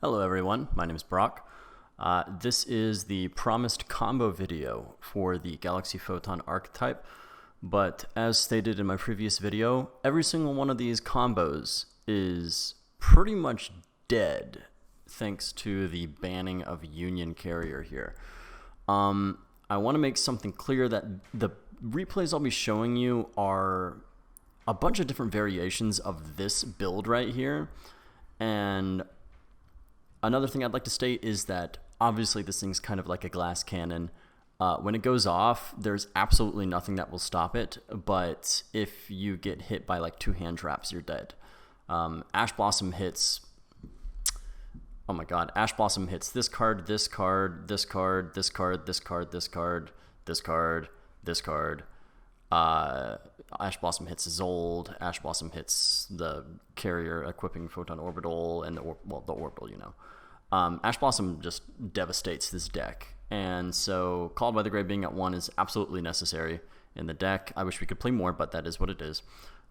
Hello everyone, my name is Brock. This is the promised combo video for the Galaxy Photon archetype, but as stated in my previous video, every single one of these combos is pretty much dead thanks to the banning of Union Carrier here. I want to make something clear that the replays I'll be showing you are a bunch of different variations of this build right here, and another thing I'd like to state is that obviously this thing's kind of like a glass cannon. When it goes off, there's absolutely nothing that will stop it, but if you get hit by like 2 hand traps, you're dead. Ash Blossom hits... Oh my god, Ash Blossom hits this card, this card, this card, this card, this card, this card, this card, this card. Ash Blossom hits Zold, Ash Blossom hits the carrier equipping Photon Orbital, and the Orbital, you know. Ash Blossom just devastates this deck, and so Called by the Grave being at 1 is absolutely necessary in the deck. I wish we could play more, but that is what it is.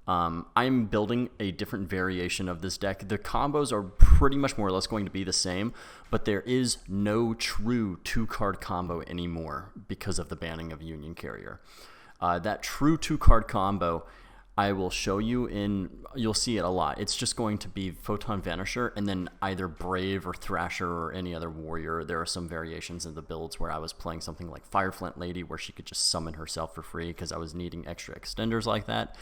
I'm building a different variation of this deck. The combos are pretty much more or less going to be the same, but there is no true 2-card combo anymore because of the banning of Union Carrier. That true 2-card combo, I will show you you'll see it a lot. It's just going to be Photon Vanisher and then either Brave or Thrasher or any other warrior. There are some variations in the builds where I was playing something like Fireflint Lady where she could just summon herself for free because I was needing extra extenders like that.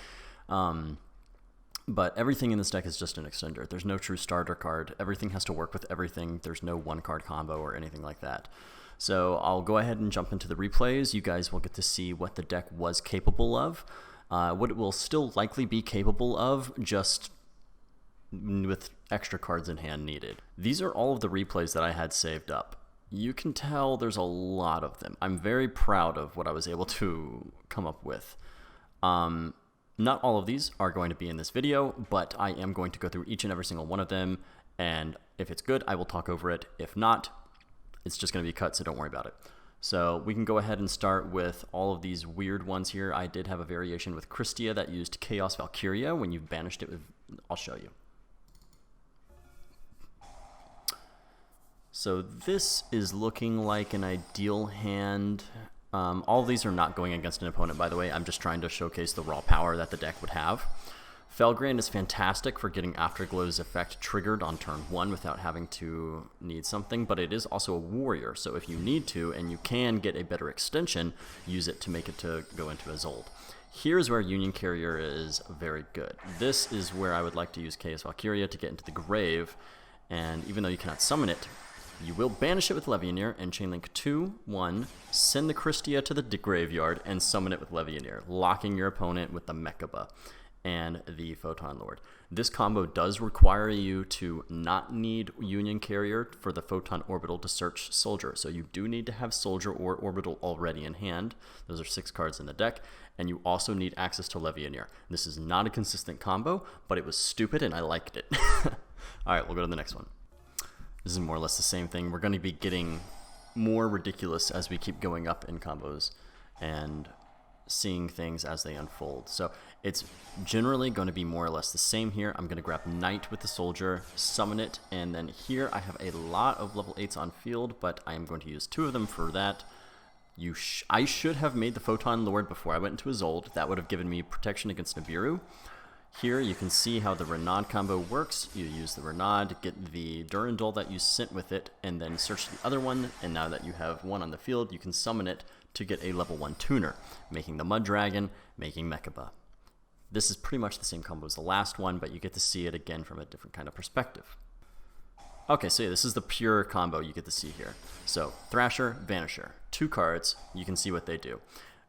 But everything in this deck is just an extender. There's no true starter card. Everything has to work with everything. There's no 1-card combo or anything like that. So I'll go ahead and jump into the replays. You guys will get to see what the deck was capable of. What it will still likely be capable of, just with extra cards in hand needed. These are all of the replays that I had saved up. You can tell there's a lot of them. I'm very proud of what I was able to come up with. Not all of these are going to be in this video, but I am going to go through each and every single one of them, and if it's good, I will talk over it. If not, it's just going to be cut, so don't worry about it. So we can go ahead and start with all of these weird ones here. I did have a variation with Christia that used Chaos Valkyria when you banished it with... I'll show you. So this is looking like an ideal hand. All of these are not going against an opponent, by the way. I'm just trying to showcase the raw power that the deck would have. Felgrand is fantastic for getting Afterglow's effect triggered on turn 1 without having to need something, but it is also a warrior, so if you need to and you can get a better extension, use it to make it to go into a Zold. Here's where Union Carrier is very good. This is where I would like to use Chaos Valkyria to get into the grave, and even though you cannot summon it, you will banish it with Levianeer and chainlink 2/1, send the Christia to the graveyard, and summon it with Levianeer, locking your opponent with the Mechaba and the Photon Lord. This combo does require you to not need Union Carrier for the Photon Orbital to search Soldier. So you do need to have Soldier or Orbital already in hand. Those are 6 cards in the deck. And you also need access to Levianeer. This is not a consistent combo, but it was stupid and I liked it. Alright, we'll go to the next one. This is more or less the same thing. We're going to be getting more ridiculous as we keep going up in combos and seeing things as they unfold. So it's generally going to be more or less the same here. I'm going to grab Knight with the Soldier, summon it, and then here I have a lot of level 8s on field, but I am going to use 2 of them for that. I should have made the Photon Lord before I went into a Zold. That would have given me protection against Nibiru. Here you can see how the Renaud combo works. You use the Renaud, get the Durandal that you sent with it, and then search the other one, and now that you have one on the field, you can summon it to get a level 1 tuner, making the Mud Dragon, making Mechaba. This is pretty much the same combo as the last one, but you get to see it again from a different kind of perspective. Okay, so yeah, this is the pure combo you get to see here. So, Thrasher, Vanisher. 2 cards, you can see what they do.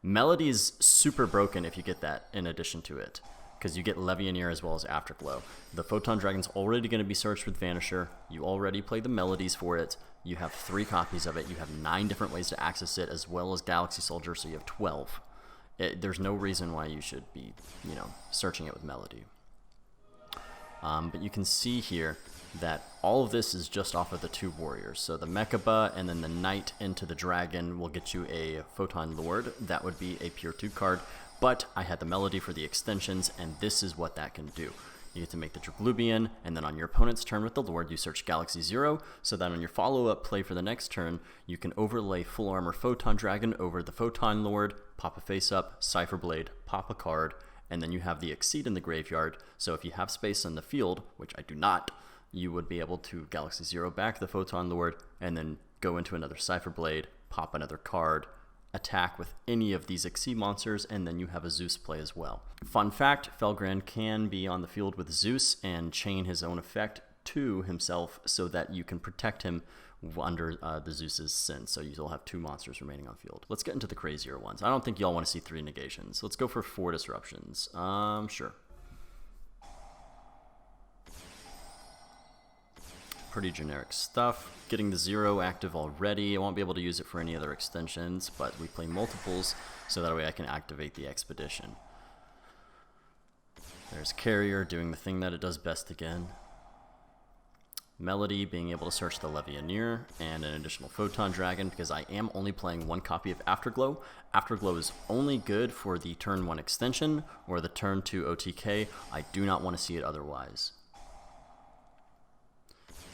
Melody is super broken if you get that in addition to it, because you get Levianeer as well as Afterglow. The Photon Dragon's already going to be searched with Vanisher. You already play the melodies for it. You have 3 copies of it. You have 9 different ways to access it, as well as Galaxy Soldier, so you have 12. There's no reason why you should be, searching it with melody. But you can see here that all of this is just off of the 2 warriors. So the Mechaba and then the Knight into the Dragon will get you a Photon Lord. That would be a pure 2 card. But I had the melody for the extensions, and this is what that can do. you get to make the Draglubian, and then on your opponent's turn with the Lord, you search Galaxy 0, so that on your follow-up play for the next turn, you can overlay Full Armor Photon Dragon over the Photon Lord, pop a face-up, Cipher Blade, pop a card, and then you have the Exceed in the graveyard, so if you have space on the field, which I do not, you would be able to Galaxy 0 back the Photon Lord, and then go into another Cipher Blade, pop another card, attack with any of these Exceed monsters, and then you have a Zeus play as well. Fun fact, Felgrand can be on the field with Zeus and chain his own effect to himself so that you can protect him under the Zeus's sin. So you'll have 2 monsters remaining on field. Let's get into the crazier ones. I don't think y'all want to see 3 negations. Let's go for 4 disruptions. Sure. Pretty generic stuff. Getting the 0 active already. I won't be able to use it for any other extensions, but we play multiples, so that way I can activate the Expedition. There's Carrier doing the thing that it does best again. Melody being able to search the Levianeer, and an additional Photon Dragon, because I am only playing 1 copy of Afterglow. Afterglow is only good for the turn 1 extension, or the turn 2 OTK. I do not want to see it otherwise.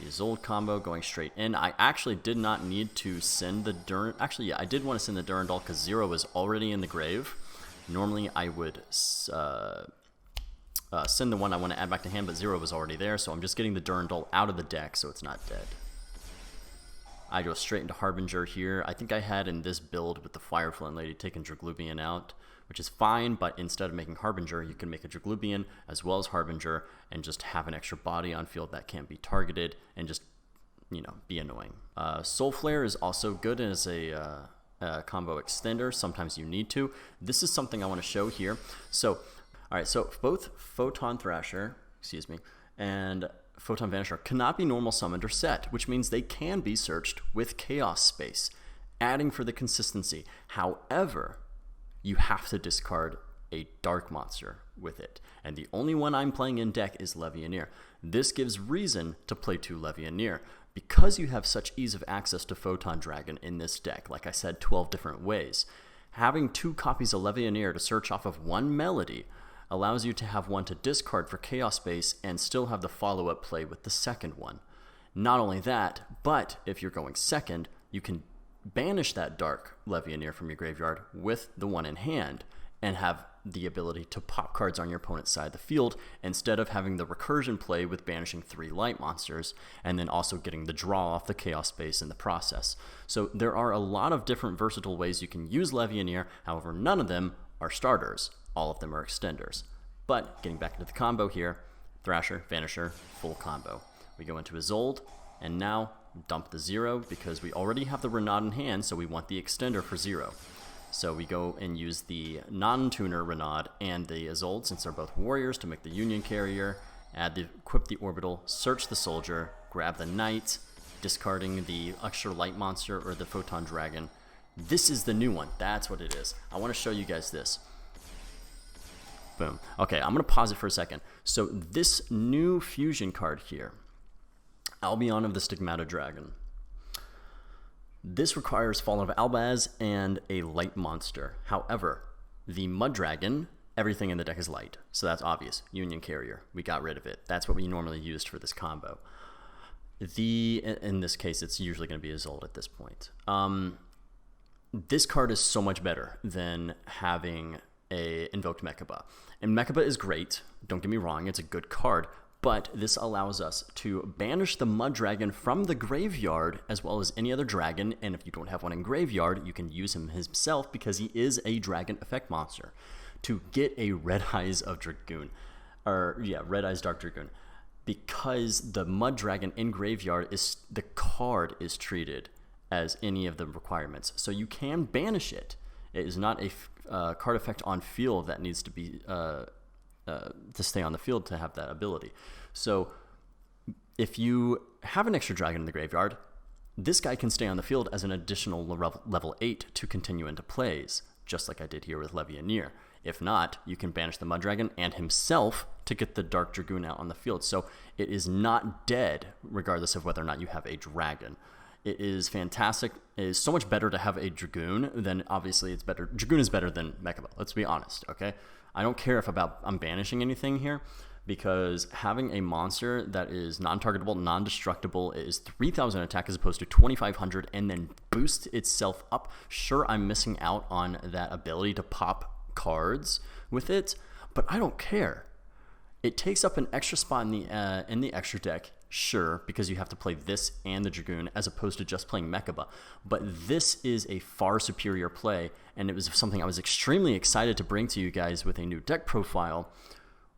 The Isolde combo going straight in. I actually did not need to send the Actually, yeah, I did want to send the Durandal because 0 was already in the grave. Normally, I would send the one I want to add back to hand, but 0 was already there, so I'm just getting the Durandal out of the deck so it's not dead. I go straight into Harbinger here. I think I had in this build with the Fireflint Lady taken Draglubian out, which is fine, but instead of making Harbinger, you can make a Draglubian as well as Harbinger and just have an extra body on field that can't be targeted and just, you know, be annoying. Soul Flare is also good as a combo extender. Sometimes you need to. This is something I want to show here. So, all right, so both Photon Thrasher, and Photon Vanisher cannot be normal summoned or set, which means they can be searched with Chaos Space, adding for the consistency. However, you have to discard a dark monster with it, and the only one I'm playing in deck is Levianeer. This gives reason to play 2 Levianeer. Because you have such ease of access to Photon Dragon in this deck, like I said, 12 different ways, having 2 copies of Levianeer to search off of 1 melody allows you to have 1 to discard for Chaos Space and still have the follow-up play with the second one. Not only that, but if you're going second, you can banish that dark Levianeer from your graveyard with the 1 in hand and have the ability to pop cards on your opponent's side of the field instead of having the recursion play with banishing 3 light monsters and then also getting the draw off the Chaos Space in the process. So there are a lot of different versatile ways you can use Levianeer, however none of them are starters. All of them are extenders. But getting back into the combo here, Thrasher, Vanisher, full combo. We go into Isolde, and now dump the 0 because we already have the Renaud in hand, so we want the extender for 0. So we go and use the non-tuner Renaud and the Isolde, since they're both warriors, to make the Union Carrier, equip the Orbital, search the Soldier, grab the Knight, discarding the extra light monster or the Photon Dragon. This is the new one. That's what it is. I want to show you guys this. Boom. Okay, I'm going to pause it for a second. So this new fusion card here, Albion of the Stigmata Dragon. This requires Fallen of Albaz and a light monster. However, the Mud Dragon, everything in the deck is light, so that's obvious. Union Carrier, we got rid of it. That's what we normally used for this combo. In this case, it's usually going to be Isolde at this point. This card is so much better than having a Invoked Mechaba. And Mechaba is great, don't get me wrong, it's a good card, but this allows us to banish the Mud Dragon from the graveyard as well as any other dragon, and if you don't have one in graveyard, you can use him himself because he is a dragon effect monster, to get a Red Eyes of Dragoon. Red Eyes Dark Dragoon. Because the Mud Dragon in graveyard, the card is treated as any of the requirements. So you can banish it. It is not a card effect on field that needs to be to stay on the field to have that ability. So if you have an extra dragon in the graveyard, this guy can stay on the field as an additional level 8 to continue into plays, just like I did here with Levianeer. If not, you can banish the Mud Dragon and himself to get the Dark Dragoon out on the field. So it is not dead, regardless of whether or not you have a dragon. It is fantastic. It is so much better to have a Dragoon than, obviously, it's better. Dragoon is better than Mechaba. Let's be honest, okay? I don't care if I'm banishing anything here, because having a monster that is non-targetable, non-destructible, is 3,000 attack as opposed to 2,500, and then boosts itself up. Sure, I'm missing out on that ability to pop cards with it, but I don't care. It takes up an extra spot in the extra deck, sure, because you have to play this and the Dragoon as opposed to just playing Mechaba. But this is a far superior play, and it was something I was extremely excited to bring to you guys with a new deck profile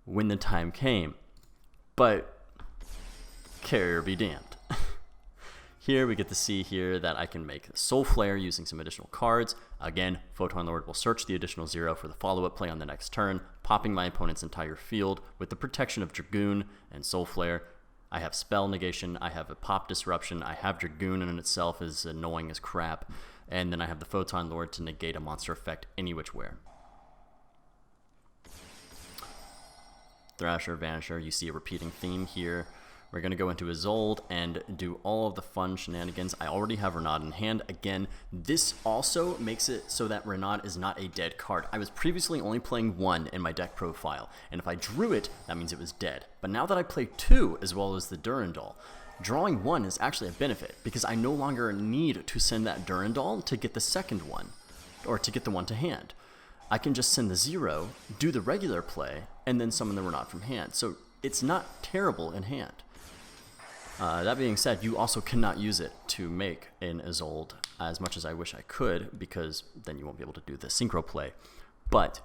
when the time came. But carrier be damned. Here we get to see here that I can make Soul Flare using some additional cards. Again, Photon Lord will search the additional 0 for the follow-up play on the next turn, popping my opponent's entire field with the protection of Dragoon and Soul Flare. I have Spell Negation, I have a Pop Disruption, I have Dragoon in itself is annoying as crap, and then I have the Photon Lord to negate a monster effect any which where. Thrasher, Vanisher, you see a repeating theme here. We're going to go into Isolde and do all of the fun shenanigans. I already have Renaud in hand. Again, this also makes it so that Renaud is not a dead card. I was previously only playing 1 in my deck profile, and if I drew it, that means it was dead. But now that I play 2 as well as the Durandal, drawing 1 is actually a benefit, because I no longer need to send that Durandal to get the second one, or to get the one to hand. I can just send the 0, do the regular play, and then summon the Renaud from hand. So it's not terrible in hand. That being said, you also cannot use it to make an Isolde as much as I wish I could, because then you won't be able to do the synchro play. But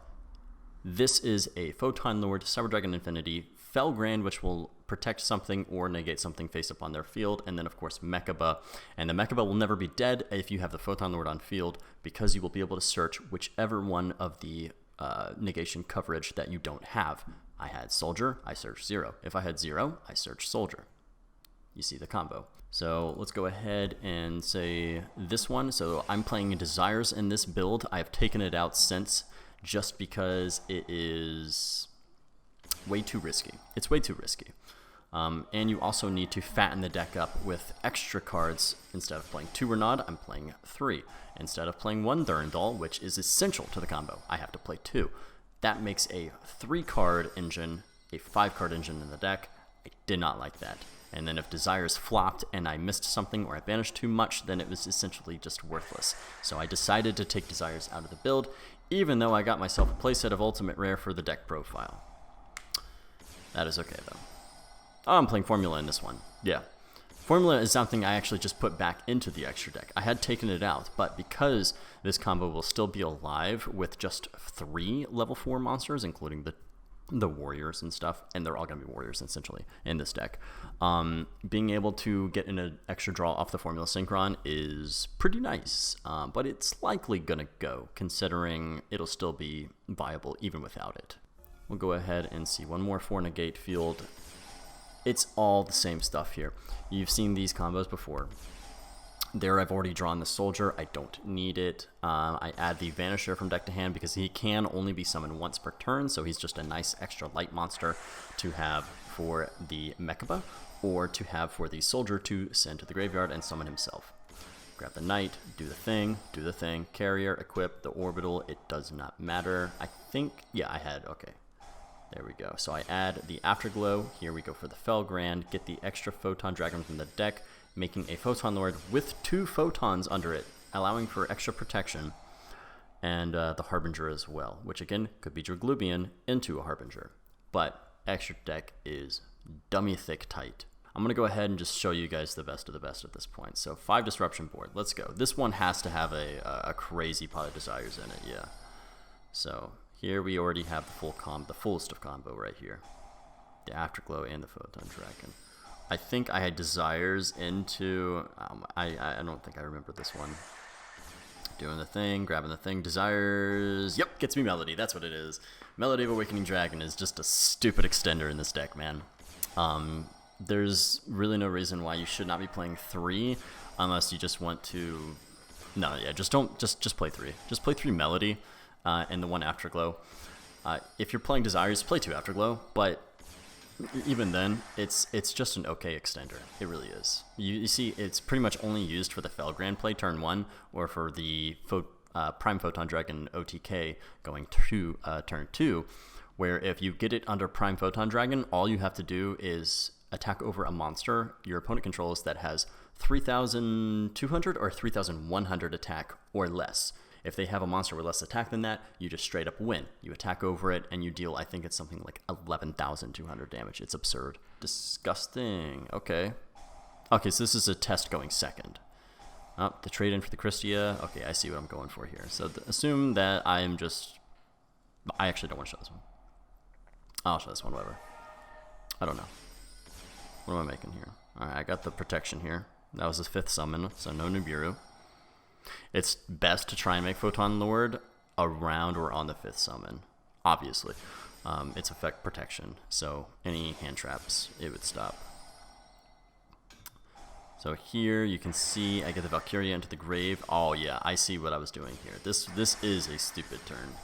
this is a Photon Lord, Cyber Dragon Infinity, Felgrand, which will protect something or negate something face up on their field, and then of course Mechaba. And the Mechaba will never be dead if you have the Photon Lord on field, because you will be able to search whichever one of the negation coverage that you don't have. I had Soldier, I searched 0. If I had 0, I searched Soldier. You see the combo. So let's go ahead and say this one. So I'm playing Desires in this build. I've taken it out since, just because it is way too risky. It's way too risky. And you also need to fatten the deck up with extra cards. Instead of playing 2 Renaud, I'm playing 3. Instead of playing 1 Durandal, which is essential to the combo, I have to play 2. That makes a 3-card engine, a 5-card engine in the deck. I did not like that. And then if Desires flopped and I missed something or I banished too much, then it was essentially just worthless. So I decided to take Desires out of the build, even though I got myself a playset of Ultimate Rare for the deck profile. That is okay, though. Oh, I'm playing Formula in this one. Yeah. Formula is something I actually just put back into the extra deck. I had taken it out, but because this combo will still be alive with just 3 level 4 monsters, including the warriors and stuff, and they're all going to be warriors essentially in this deck, being able to get an extra draw off the Formula Synchron is pretty nice, but it's likely going to go, considering it'll still be viable even without it. We'll go ahead and see one more for negate field. It's all the same stuff here. You've seen these combos before. There I've already drawn the Soldier. I don't need it. I add the Vanisher from deck to hand because he can only be summoned once per turn, so he's just a nice extra light monster to have for the Mechaba, or to have for the Soldier to send to the graveyard and summon himself. Grab the Knight, do the thing, Carrier, equip, the Orbital, it does not matter. I think, yeah, I had, okay. There we go. So I add the Afterglow. Here we go for the Felgrand. Get the extra Photon Dragon from the deck, making a Photon Lord with 2 photons under it, allowing for extra protection. And the Harbinger as well, which again could be Draglubian into a Harbinger. But extra deck is dummy thick tight. I'm going to go ahead and just show you guys the best of the best at this point. So 5 Disruption board. Let's go. This one has to have a crazy Pot of Desires in it, yeah. So here we already have the fullest of combo right here. The Afterglow and the Photon Dragon. I think I had Desires into... I don't think I remember this one. Doing the thing, grabbing the thing, Desires... Yep, gets me Melody, that's what it is. Melody of Awakening Dragon is just a stupid extender in this deck, man. There's really no reason why you should not be playing 3, unless you just want to... No, yeah, just play 3. Just play 3 Melody, and the 1 Afterglow. If you're playing Desires, play 2 Afterglow, but even then, it's just an okay extender. It really is. You see, it's pretty much only used for the Felgrand play turn 1, or for the Prime Photon Dragon OTK going to turn 2, where if you get it under Prime Photon Dragon, all you have to do is attack over a monster your opponent controls that has 3,200 or 3,100 attack or less. If they have a monster with less attack than that, you just straight up win. You attack over it and you deal, I think it's something like 11,200 damage. It's absurd. Disgusting. Okay. Okay, so this is a test going second. Oh, the trade in for the Christia. Okay, I see what I'm going for here. So assume that I actually don't want to show this one. I'll show this one, whatever. I don't know. What am I making here? Alright, I got the protection here. That was his 5th summon, so no Nibiru. It's best to try and make Photon Lord around or on the 5th summon, obviously. It's effect protection, so any hand traps, it would stop. So here you can see I get the Valkyria into the grave. Oh yeah, I see what I was doing here. This is a stupid turn.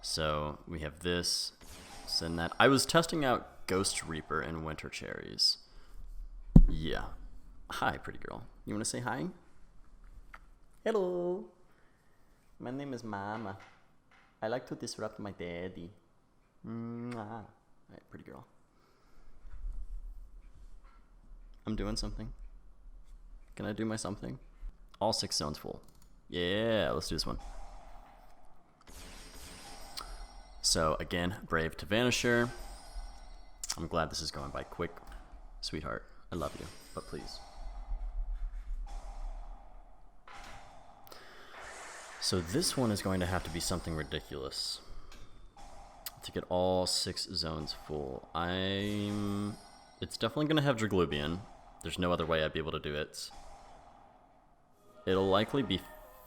So we have this, send that. I was testing out Ghost Reaper and Winter Cherries. Yeah. Hi, pretty girl. You want to say hi? Hello. My name is Mama. I like to disrupt my daddy. Alright, pretty girl. I'm doing something. Can I do my something? All 6 zones full. Yeah, let's do this one. So again, Brave to Vanisher. I'm glad this is going by quick. Sweetheart, I love you, but please. So this one is going to have to be something ridiculous to get all 6 zones full. It's definitely going to have Draglubian. There's no other way I'd be able to do it. It'll likely be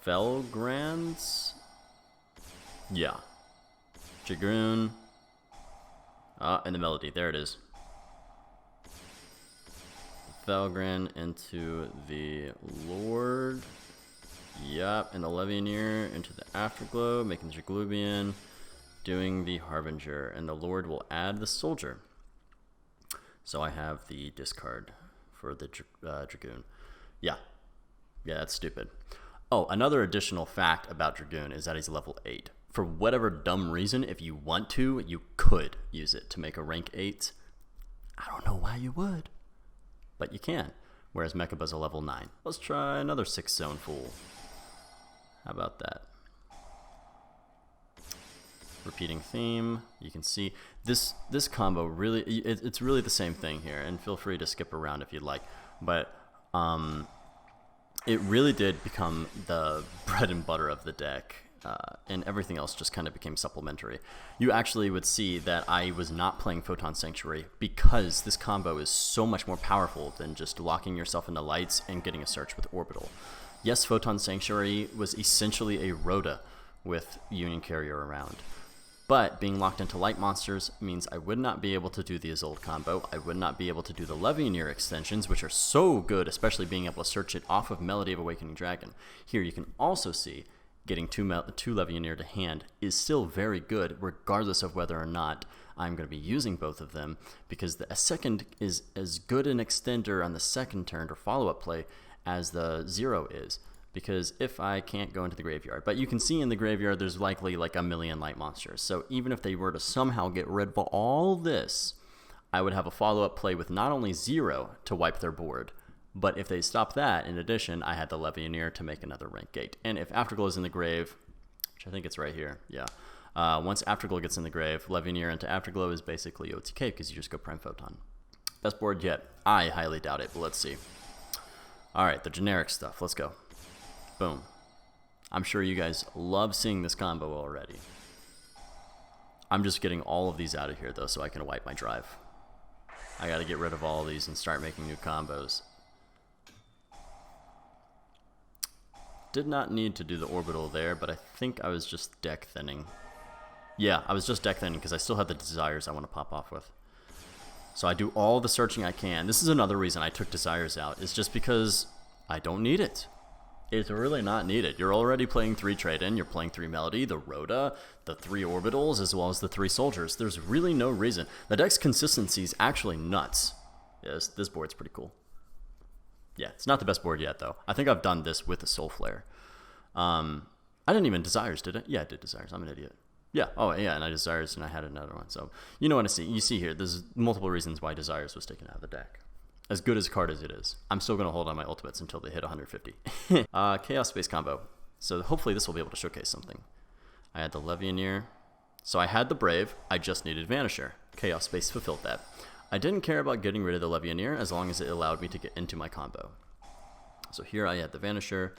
Felgrand's. Yeah. Dragoon. And the melody. There it is. Felgrand into the Lord. Yup. And the Levianeer into the Afterglow, making the Draglubian, doing the Harbinger. And the Lord will add the Soldier. So I have the discard for the Dragoon. Yeah. Yeah, that's stupid. Oh, another additional fact about Dragoon is that he's level 8. For whatever dumb reason, if you want to, you could use it to make a rank 8. I don't know why you would, but you can. Whereas Mechaba's a level 9. Let's try another 6 zone fool. How about that? Repeating theme. You can see this combo really, it's really the same thing here, and feel free to skip around if you'd like, but it really did become the bread and butter of the deck, and everything else just kind of became supplementary. You actually would see that I was not playing Photon Sanctuary because this combo is so much more powerful than just locking yourself into lights and getting a search with Orbital. Yes, Photon Sanctuary was essentially a Rhoda with Union Carrier around. But being locked into light monsters means I would not be able to do the Isolde combo. I would not be able to do the Levianeer extensions, which are so good, especially being able to search it off of Melody of Awakening Dragon. Here you can also see getting two Levianeer to hand is still very good, regardless of whether or not I'm going to be using both of them, because a second is as good an extender on the second turn or follow-up play as the 0 is. Because if I can't go into the graveyard, but you can see in the graveyard there's likely like a million light monsters. So even if they were to somehow get rid of all this, I would have a follow-up play with not only 0 to wipe their board, but if they stop that, in addition, I had the Levianeer to make another rank gate. And if Afterglow is in the grave, which I think it's right here, yeah. Once Afterglow gets in the grave, Levianeer into Afterglow is basically OTK because you just go Prime Photon. Best board yet? I highly doubt it, but let's see. All right, the generic stuff. Let's go. Boom. I'm sure you guys love seeing this combo already. I'm just getting all of these out of here, though, so I can wipe my drive. I got to get rid of all of these and start making new combos. Did not need to do the orbital there, but I think I was just deck thinning. Yeah, I was just deck thinning because I still have the desires I want to pop off with. So I do all the searching I can. This is another reason I took desires out. It's just because I don't need it. It's really not needed. You're already playing 3 trade-in, you're playing 3 melody, the Rhoda, the 3 orbitals, as well as the 3 soldiers. There's really no reason. The deck's consistency is actually nuts. Yes, this board's pretty cool. Yeah, it's not the best board yet, though. I think I've done this with a Soul Flare. I didn't even desires, did it? Yeah, I did desires. I'm an idiot. Yeah. Oh, yeah. And I Desires, and I had another one. So you know what I see. You see here. There's multiple reasons why Desires was taken out of the deck. As good as a card as it is, I'm still going to hold on my ultimates until they hit 150. Chaos Space combo. So hopefully this will be able to showcase something. I had the Levianeer. So I had the Brave. I just needed Vanisher. Chaos Space fulfilled that. I didn't care about getting rid of the Levianeer as long as it allowed me to get into my combo. So here I had the Vanisher.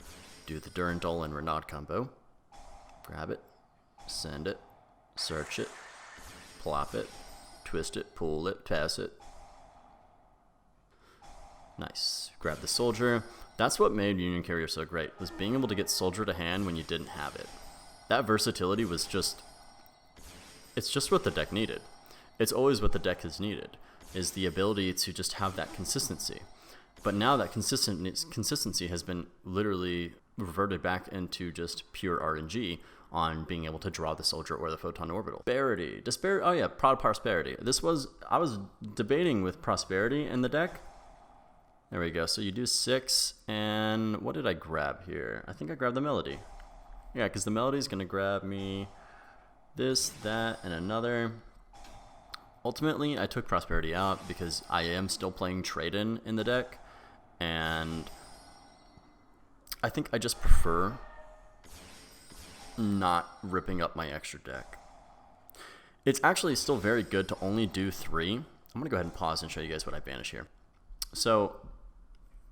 Do the Durandal and Renaud combo. Grab it. Send it. Search it. Plop it. Twist it. Pull it. Pass it. Nice. Grab the Soldier. That's what made Union Carrier so great, was being able to get Soldier to hand when you didn't have it. That versatility was just... It's just what the deck needed. It's always what the deck has needed, is the ability to just have that consistency. But now that consistency has been literally reverted back into just pure RNG on being able to draw the Soldier or the Photon Orbital. Disparity. Oh yeah, Proud Prosperity. I was debating with Prosperity in the deck. There we go. So you do 6, and what did I grab here? I think I grabbed the Melody. Yeah, because the Melody is going to grab me this, that, and another. Ultimately, I took Prosperity out because I am still playing Trade-In in the deck, and I think I just prefer not ripping up my extra deck. It's actually still very good to only do 3. I'm going to go ahead and pause and show you guys what I banish here. So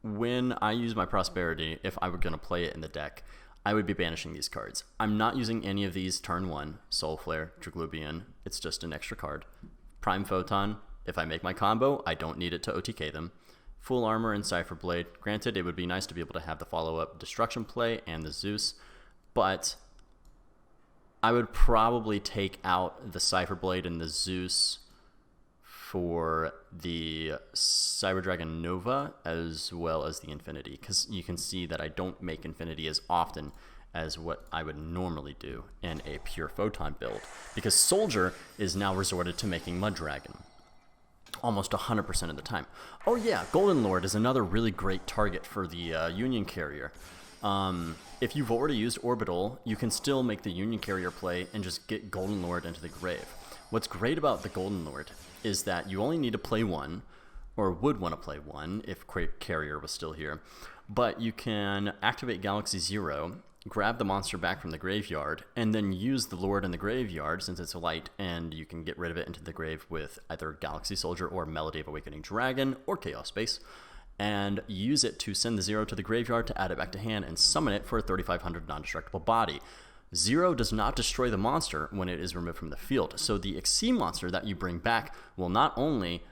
when I use my Prosperity, if I were going to play it in the deck, I would be banishing these cards. I'm not using any of these turn 1, Soul Flare, Draglubian. It's just an extra card. Prime Photon, if I make my combo, I don't need it to OTK them. Full Armor and Cypher Blade. Granted, it would be nice to be able to have the follow-up Destruction play and the Zeus, but I would probably take out the Cypher Blade and the Zeus for the Cyber Dragon Nova as well as the Infinity, because you can see that I don't make Infinity as often as what I would normally do in a pure Photon build, because Soldier is now resorted to making Mud Dragon almost 100% of the time. Oh yeah, Golden Lord is another really great target for the Union Carrier. If you've already used Orbital, you can still make the Union Carrier play and just get Golden Lord into the grave. What's great about the Golden Lord is that you only need to play 1, or would want to play 1 if Carrier was still here, but you can activate Galaxy 0, grab the monster back from the graveyard, and then use the Lord in the graveyard since it's a light, and you can get rid of it into the grave with either Galaxy Soldier or Melody of Awakening Dragon or Chaos Space, and use it to send the 0 to the graveyard to add it back to hand and summon it for a 3500 non-destructible body. 0 does not destroy the monster when it is removed from the field, so the Xyz monster that you bring back will not only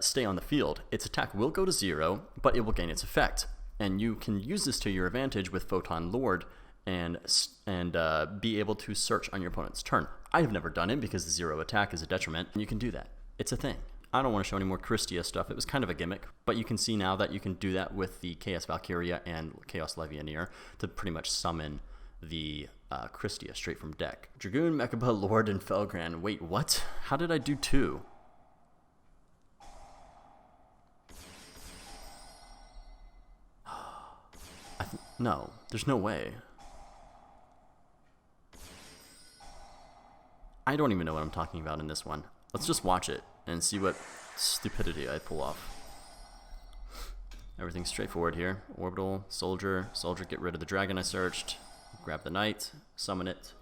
stay on the field, its attack will go to 0, but it will gain its effect. And you can use this to your advantage with Photon Lord and be able to search on your opponent's turn. I have never done it because the 0 attack is a detriment, and you can do that. It's a thing. I don't want to show any more Christia stuff. It was kind of a gimmick, but you can see now that you can do that with the Chaos Valkyria and Chaos Levianeer to pretty much summon the Christia straight from deck. Dragoon, Mechaba, Lord, and Felgran. Wait, what? How did I do 2? No, there's no way. I don't even know what I'm talking about in this one. Let's just watch it and see what stupidity I pull off. Everything's straightforward here. Orbital, Soldier, get rid of the dragon I searched, grab the knight, summon it.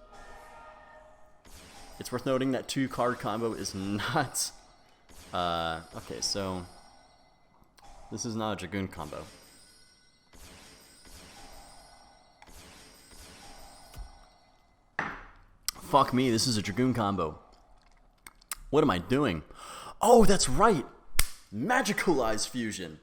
It's worth noting that 2-card combo is not... okay, so... this is not a Dragoon combo. Fuck me, this is a Dragoon combo. What am I doing? Oh, that's right! Magical Eyes Fusion!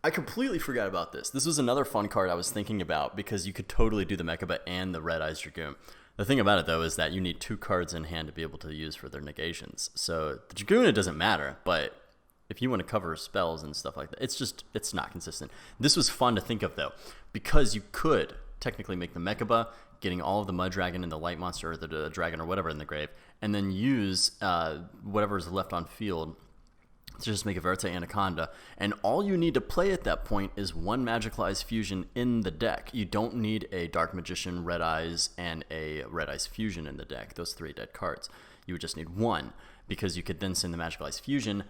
I completely forgot about this. This was another fun card I was thinking about because you could totally do the Mechaba and the Red Eyes Dragoon. The thing about it, though, is that you need 2 cards in hand to be able to use for their negations. So the Dragoon, it doesn't matter, but if you want to cover spells and stuff like that, it's not consistent. This was fun to think of, though, because you could technically make the Mechaba, getting all of the Mud Dragon and the Light Monster or the Dragon or whatever in the grave, and then use whatever is left on field to just make a Verte Anaconda, and all you need to play at that point is one Magicalized Fusion in the deck. You don't need a Dark Magician, Red Eyes, and a Red Eyes Fusion in the deck, those 3 dead cards. You would just need one, because you could then send the Magicalized Fusion,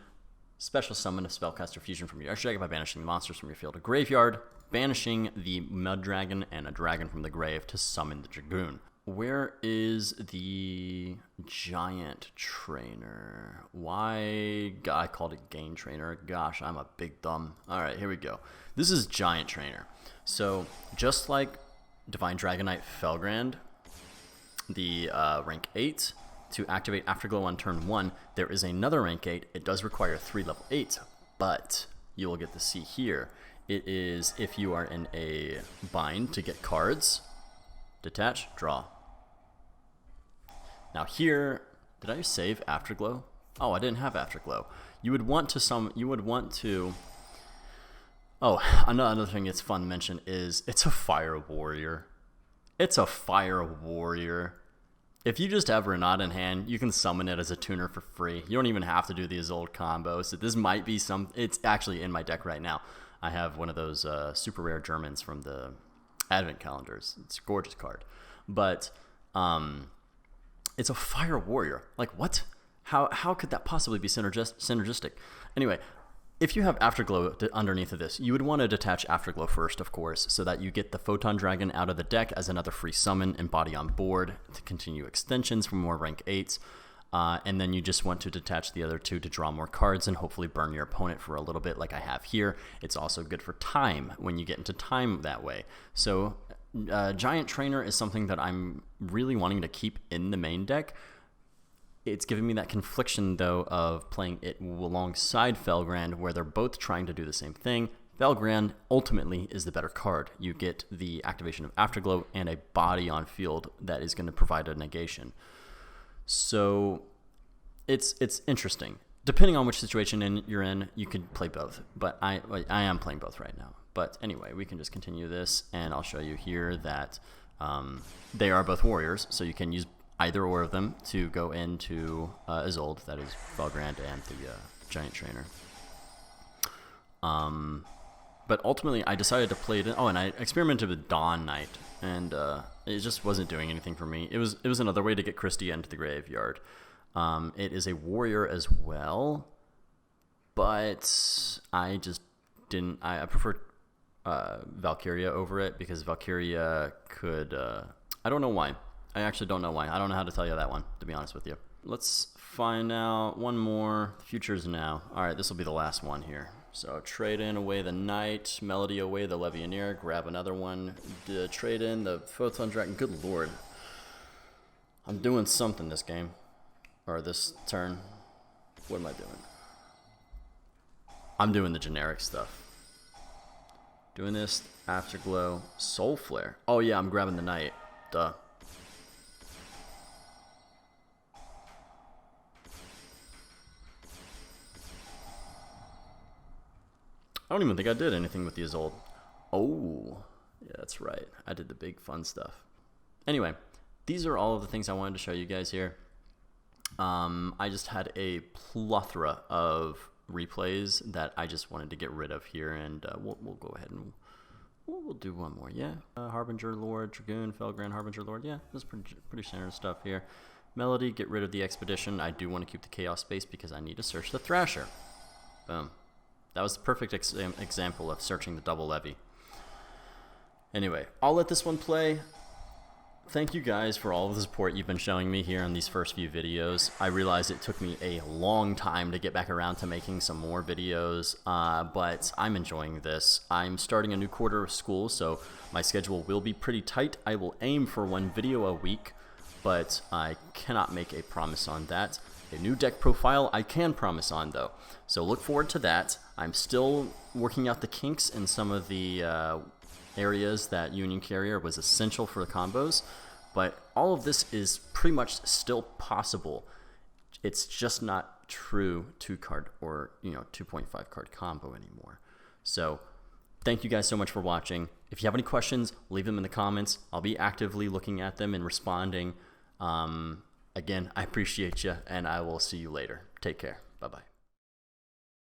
special summon a Spellcaster Fusion from your extra deck by banishing the monsters from your field or graveyard, banishing the Mud Dragon and a dragon from the grave to summon the Dragoon. Where is the Giant Trainer? Why? I called it Gain Trainer. Gosh, I'm a big dumb. All right, here we go. This is Giant Trainer. So just like Divine Dragonite Felgrand, the rank 8, to activate Afterglow on turn 1, there is another rank 8. It does require 3 level 8s, but you will get to see here. It is if you are in a bind to get cards, detach, draw. Now here, did I save Afterglow? Oh, I didn't have Afterglow. You would want to oh, another thing it's fun to mention is it's a Fire Warrior. It's a Fire Warrior. If you just have Renata in hand, you can summon it as a tuner for free. You don't even have to do these old combos. So this might be it's actually in my deck right now. I have one of those super rare Germans from the Advent calendars. It's a gorgeous card. But it's a Fire Warrior. Like, what? How could that possibly be synergistic? Anyway, if you have Afterglow underneath of this, you would want to detach Afterglow first, of course, so that you get the Photon Dragon out of the deck as another free summon and body on board to continue extensions for more rank 8s. And then you just want to detach the other 2 to draw more cards and hopefully burn your opponent for a little bit like I have here. It's also good for time when you get into time that way. So Giant Trainer is something that I'm really wanting to keep in the main deck. It's giving me that confliction, though, of playing it alongside Felgrand, where they're both trying to do the same thing. Felgrand ultimately is the better card. You get the activation of Afterglow and a body on field that is going to provide a negation. So it's interesting. Depending on which situation you're in, you could play both. But I am playing both right now. But anyway, we can just continue this, and I'll show you here that they are both warriors, so you can use either or of them to go into Isolde, that is Felgrand and the Giant Trainer. But ultimately, I decided to play it in, and I experimented with Dawn Knight, and it just wasn't doing anything for me. It was another way to get Christie into the graveyard. It is a warrior as well, but I just didn't. I prefer Valkyria over it because Valkyria could. I don't know why. I actually don't know why. I don't know how to tell you that one, to be honest with you. Let's find out one more. The future's now. All right, this will be the last one here. So trade in away the Knight, Melody away the Legionnaire, grab another one, trade in the Photon Dragon. Good lord. I'm doing something this game, or this turn. What am I doing? I'm doing the generic stuff. Doing this, Afterglow, Soul Flare. Oh yeah, I'm grabbing the Knight. Duh. I don't even think I did anything with the Isolde. Oh, yeah, that's right. I did the big fun stuff. Anyway, these are all of the things I wanted to show you guys here. I just had a plethora of replays that I just wanted to get rid of here, and we'll go ahead and we'll do one more. Yeah, Harbinger Lord, Dragoon, Felgrand, Harbinger Lord. Yeah, that's pretty standard stuff here. Melody, get rid of the Expedition. I do want to keep the Chaos Space because I need to search the Thrasher. Boom. That was the perfect example of searching the double levy. Anyway, I'll let this one play. Thank you guys for all of the support you've been showing me here on these first few videos. I realize it took me a long time to get back around to making some more videos, but I'm enjoying this. I'm starting a new quarter of school, so my schedule will be pretty tight. I will aim for one video a week, but I cannot make a promise on that. A new deck profile I can promise on, though. So look forward to that. I'm still working out the kinks in some of the areas that Union Carrier was essential for the combos, but all of this is pretty much still possible. It's just not true 2-card or 2.5 card combo anymore. So thank you guys so much for watching. If you have any questions, leave them in the comments. I'll be actively looking at them and responding. Again, I appreciate you, and I will see you later. Take care. Bye-bye.